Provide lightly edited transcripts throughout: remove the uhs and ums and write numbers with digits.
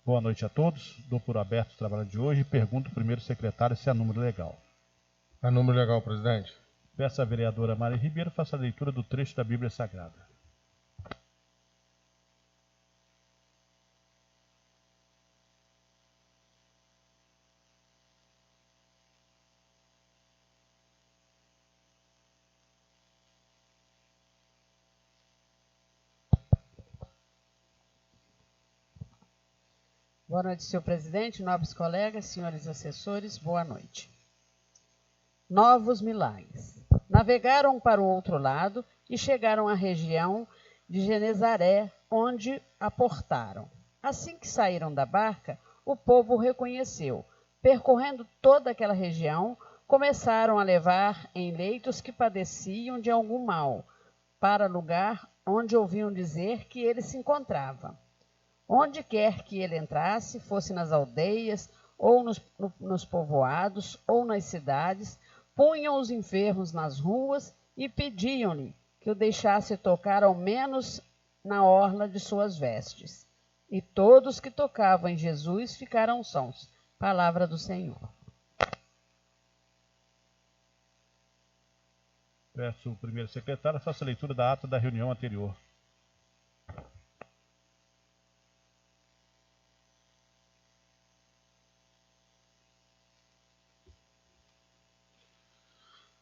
Boa noite a todos. Dou por aberto o trabalho de hoje e pergunto ao primeiro secretário se há número legal. Há número legal, presidente. Peço à vereadora Maria Ribeiro faça a leitura do trecho da Bíblia Sagrada. Boa noite, senhor presidente, nobres colegas, senhores assessores, boa noite. Novos milagres. Navegaram para o outro lado e chegaram à região de Genezaré, onde aportaram. Assim que saíram da barca, o povo o reconheceu. Percorrendo toda aquela região, começaram a levar em leitos que padeciam de algum mal, para lugar onde ouviam dizer que ele se encontrava. Onde quer que ele entrasse, fosse nas aldeias, ou nos povoados, ou nas cidades, punham os enfermos nas ruas e pediam-lhe que o deixasse tocar ao menos na orla de suas vestes. E todos que tocavam em Jesus ficaram sãos. Palavra do Senhor. Peço ao primeiro secretário faça a leitura da ata da reunião anterior.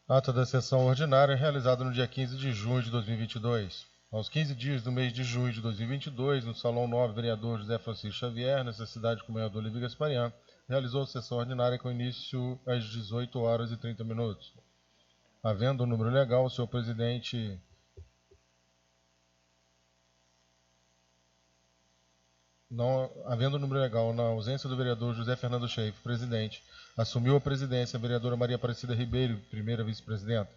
Ata da sessão ordinária realizada no dia 15 de junho de 2022. Aos 15 dias do mês de junho de 2022, no Salão 9, vereador José Francisco Xavier, nessa cidade com o vereador Olívio Gasparian, realizou a sessão ordinária com início às 18 horas e 30 minutos. Havendo o número legal, o senhor presidente na ausência do vereador José Fernando Schaefer, presidente, assumiu a presidência a vereadora Maria Aparecida Ribeiro, primeira vice-presidenta.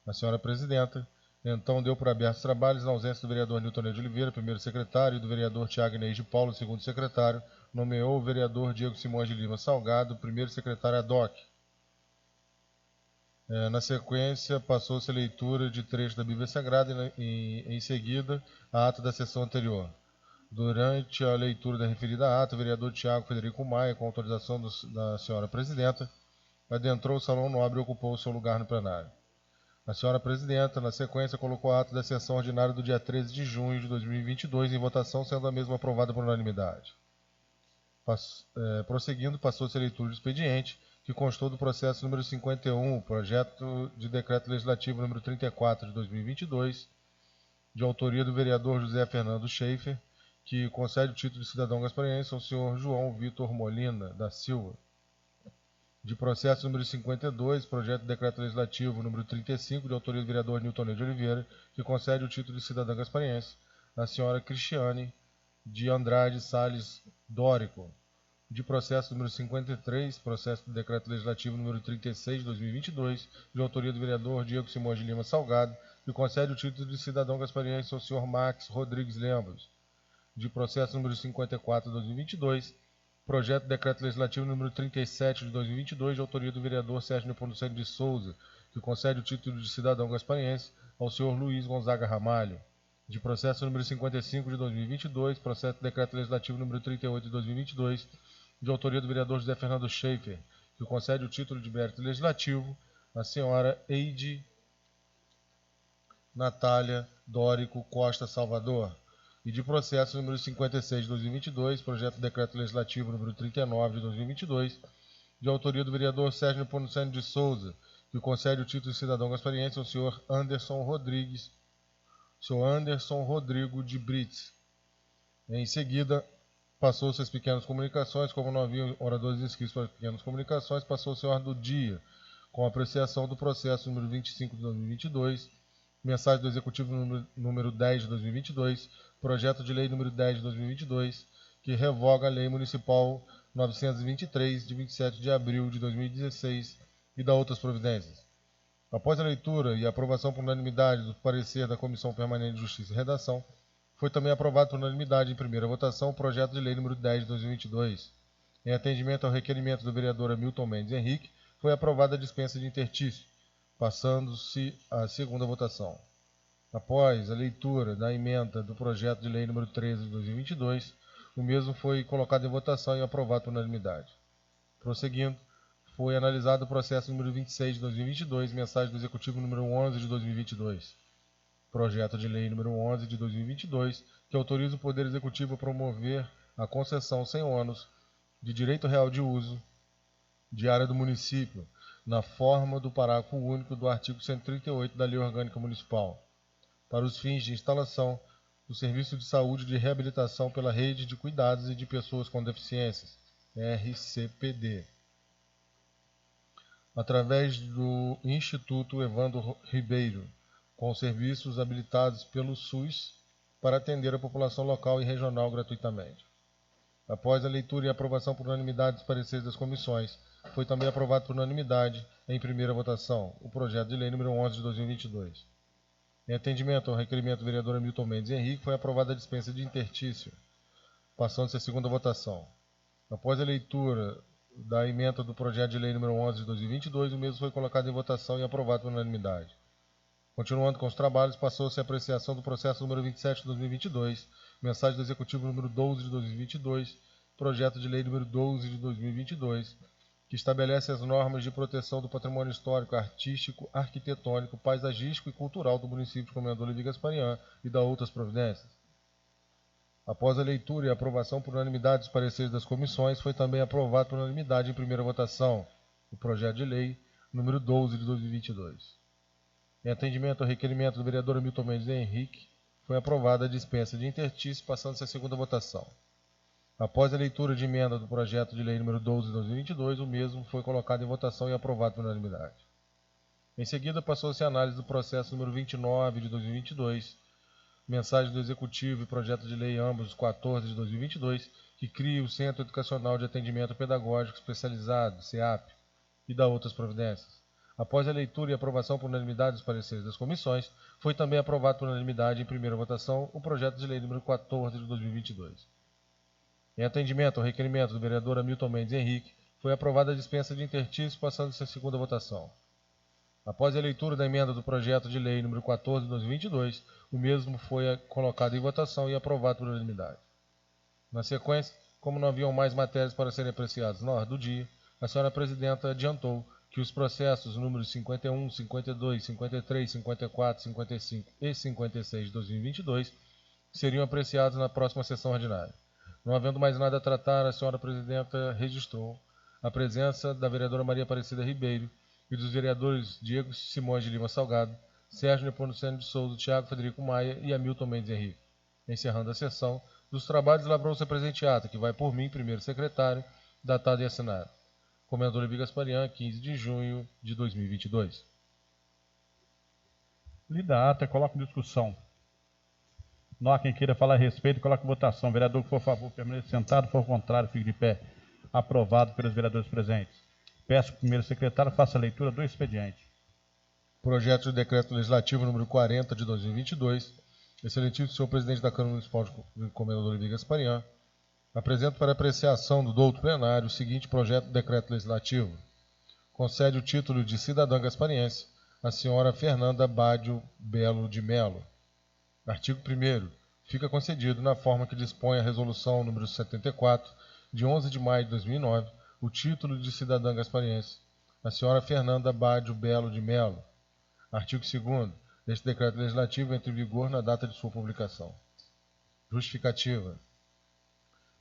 A senhora presidenta, então, deu por abertos trabalhos na ausência do vereador Nilton Ney de Oliveira, primeiro secretário, e do vereador Tiago Inês de Paulo, segundo secretário, nomeou o vereador Diego Simões de Lima Salgado, primeiro secretário ad hoc. Na sequência, passou-se a leitura de trecho da Bíblia Sagrada e, em seguida, a ata da sessão anterior. Durante a leitura da referida ata, o vereador Tiago Federico Maia, com autorização da senhora presidenta, adentrou o salão nobre e ocupou o seu lugar no plenário. A senhora presidenta, na sequência, colocou a ata da sessão ordinária do dia 13 de junho de 2022 em votação, sendo a mesma aprovada por unanimidade. Prosseguindo, passou-se a leitura do expediente, que constou do processo número 51, projeto de decreto legislativo número 34 de 2022, de autoria do vereador José Fernando Schaefer, que concede o título de cidadão gaspariense ao senhor João Vitor Molina da Silva. De processo número 52, projeto de decreto legislativo número 35, de autoria do vereador Nilton Ney de Oliveira, que concede o título de cidadã gaspariense à senhora Cristiane de Andrade Salles Dórico. De processo número 53, processo de decreto legislativo número 36 de 2022, de autoria do vereador Diego Simões de Lima Salgado, que concede o título de cidadão gaspariense ao senhor Max Rodrigues Lemos. De processo número 54 de 2022, projeto de decreto legislativo número 37 de 2022, de autoria do vereador Sérgio Nepomuceno de Souza, que concede o título de cidadão gaspariense ao senhor Luiz Gonzaga Ramalho. De processo número 55 de 2022, processo de decreto legislativo número 38 de 2022, de autoria do vereador José Fernando Schaefer, que concede o título de mérito legislativo à senhora Eide Natália Dórico Costa Salvador. E de processo número 56 de 2022, projeto de decreto legislativo número 39 de 2022, de autoria do vereador Sérgio Nepomuceno de Souza, que concede o título de cidadão gaspariense ao senhor Anderson Rodrigo de Brits. Em seguida, passou-se as pequenas comunicações, como não havia oradores inscritos para as pequenas comunicações, passou-se a ordem do dia, com apreciação do processo número 25 de 2022, mensagem do Executivo número 10 de 2022, projeto de lei número 10 de 2022, que revoga a Lei Municipal 923, de 27 de abril de 2016, e da outras providências. Após a leitura e aprovação por unanimidade do parecer da Comissão Permanente de Justiça e Redação, foi também aprovado por unanimidade em primeira votação o projeto de lei número 10 de 2022. Em atendimento ao requerimento do vereador Hamilton Mendes Henrique, foi aprovada a dispensa de interstício, passando-se à segunda votação. Após a leitura da emenda do projeto de lei número 13 de 2022, o mesmo foi colocado em votação e aprovado por unanimidade. Prosseguindo, foi analisado o processo número 26 de 2022, mensagem do Executivo número 11 de 2022. Projeto de lei número 11 de 2022, que autoriza o Poder Executivo a promover a concessão sem ônus de direito real de uso de área do município, na forma do parágrafo único do artigo 138 da Lei Orgânica Municipal, para os fins de instalação do Serviço de Saúde de Reabilitação pela Rede de Cuidados e de Pessoas com Deficiências, RCPD, através do Instituto Evandro Ribeiro, com serviços habilitados pelo SUS para atender a população local e regional gratuitamente. Após a leitura e aprovação por unanimidade dos pareceres das comissões, foi também aprovado por unanimidade, em primeira votação, o projeto de lei número 11 de 2022. Em atendimento ao requerimento do vereador Hamilton Mendes Henrique, foi aprovada a dispensa de interstício, passando-se a segunda votação. Após a leitura da emenda do projeto de lei número 11 de 2022, o mesmo foi colocado em votação e aprovado por unanimidade. Continuando com os trabalhos, passou-se a apreciação do processo número 27 de 2022, mensagem do Executivo número 12 de 2022, projeto de lei número 12 de 2022, que estabelece as normas de proteção do patrimônio histórico, artístico, arquitetônico, paisagístico e cultural do município de Comendador Levi Gasparian e da outras providências. Após a leitura e aprovação por unanimidade dos pareceres das comissões, foi também aprovado por unanimidade em primeira votação o projeto de lei número 12 de 2022. Em atendimento ao requerimento do vereador Hamilton Mendes Henrique, foi aprovada a dispensa de interstício, passando-se a segunda votação. Após a leitura de emenda do projeto de lei número 12 de 2022, o mesmo foi colocado em votação e aprovado por unanimidade. Em seguida, passou-se a análise do processo número 29 de 2022, mensagem do Executivo e projeto de lei ambos 14 de 2022, que cria o Centro Educacional de Atendimento Pedagógico Especializado, CEAP, e da outras providências. Após a leitura e aprovação por unanimidade dos pareceres das comissões, foi também aprovado por unanimidade em primeira votação o projeto de lei número 14 de 2022. Em atendimento ao requerimento do vereador Hamilton Mendes Henrique, foi aprovada a dispensa de interstício, passando-se a segunda votação. Após a leitura da emenda do projeto de lei número 14 de 2022, o mesmo foi colocado em votação e aprovado por unanimidade. Na sequência, como não haviam mais matérias para serem apreciadas na ordem do dia, a senhora presidenta adiantou que os processos números 51, 52, 53, 54, 55 e 56 de 2022 seriam apreciados na próxima sessão ordinária. Não havendo mais nada a tratar, a senhora presidenta registrou a presença da vereadora Maria Aparecida Ribeiro e dos vereadores Diego Simões de Lima Salgado, Sérgio Nepomuceno de Souza, Tiago Federico Maia e Hamilton Mendes Henrique. Encerrando a sessão, dos trabalhos lavrou-se a presente ata, que vai por mim, primeiro secretário, datado e assinado. Comendador Levi Gasparian, 15 de junho de 2022. Lida a ata, coloca em discussão. Não há quem queira falar a respeito, coloca em votação. Vereador que for a favor, permaneça sentado, for contrário, fique de pé. Aprovado pelos vereadores presentes. Peço que o primeiro secretário faça a leitura do expediente. Projeto de decreto legislativo número 40 de 2022. Excelentíssimo senhor presidente da Câmara Municipal de Comendador Levi Gasparian, apresento para apreciação do douto plenário o seguinte projeto de decreto legislativo. Concede o título de cidadã gaspariense à senhora Fernanda Bádio Belo de Melo. Artigo 1º. Fica concedido, na forma que dispõe a resolução número 74, de 11 de maio de 2009, o título de cidadã gaspariense à senhora Fernanda Bádio Belo de Melo. Artigo 2º. Este decreto legislativo entra em vigor na data de sua publicação. Justificativa.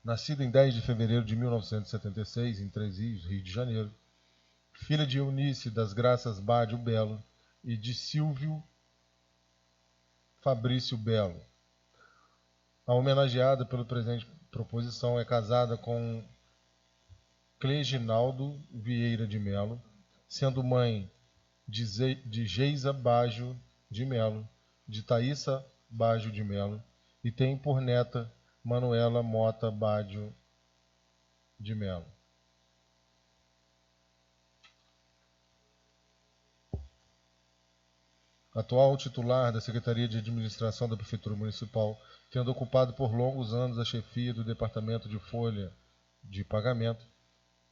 Nascida em 10 de fevereiro de 1976, em Três Rios, Rio de Janeiro, filha de Eunice das Graças Bádio Belo e de Silvio Fabrício Belo. A homenageada pela presente proposição é casada com Cleginaldo Vieira de Melo, sendo mãe de Geisa Bádio de Melo, de Thaísa Bádio de Melo, e tem por neta Manuela Mota Bádio de Melo. Atual titular da Secretaria de Administração da Prefeitura Municipal, tendo ocupado por longos anos a chefia do Departamento de Folha de Pagamento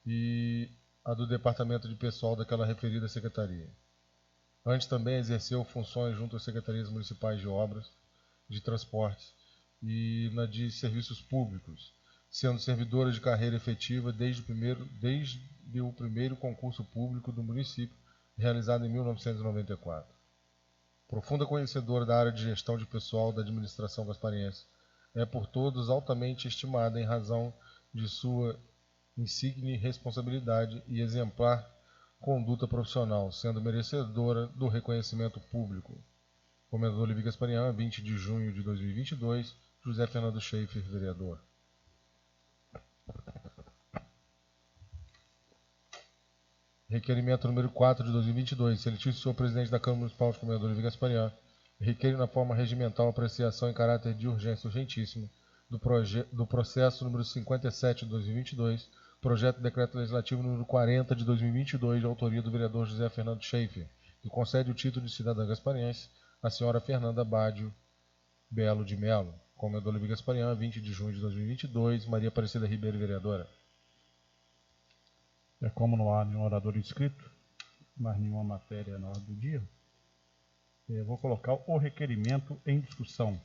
e a do Departamento de Pessoal daquela referida Secretaria. Antes também exerceu funções junto às Secretarias Municipais de Obras, de Transportes e na de Serviços Públicos, sendo servidora de carreira efetiva desde o primeiro concurso público do município, realizado em 1994. Profunda conhecedora da área de gestão de pessoal da administração gaspariense, é por todos altamente estimada em razão de sua insigne responsabilidade e exemplar conduta profissional, sendo merecedora do reconhecimento público. Comendador Levi Gasparian, 20 de junho de 2022, José Fernando Schaeffer, vereador. Requerimento número 4 de 2022, excelentíssimo senhor presidente da Câmara Municipal de Comendador Levi Gasparian, requer na forma regimental apreciação em caráter de urgência urgentíssima do processo número 57 de 2022, projeto de decreto legislativo número 40 de 2022, de autoria do vereador José Fernando Schaeffer, que concede o título de cidadã gaspariense à senhora Fernanda Bádio Belo de Melo. Comendador Levi Gasparian, 20 de junho de 2022, Maria Aparecida Ribeiro, vereadora. Como não há nenhum orador inscrito, mais nenhuma matéria na ordem do dia, vou colocar o requerimento em discussão.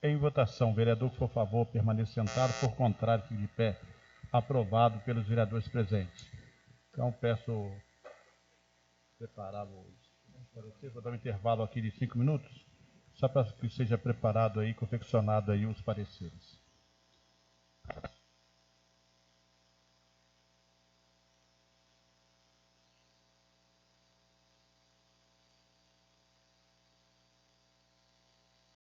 Em votação, vereador que for a favor, permaneça sentado, for contrário, fique de pé. Aprovado pelos vereadores presentes. Então, peço preparar os pareceres. Vou dar um intervalo aqui de 5 minutos, só para que seja preparado aí, confeccionado aí os pareceres.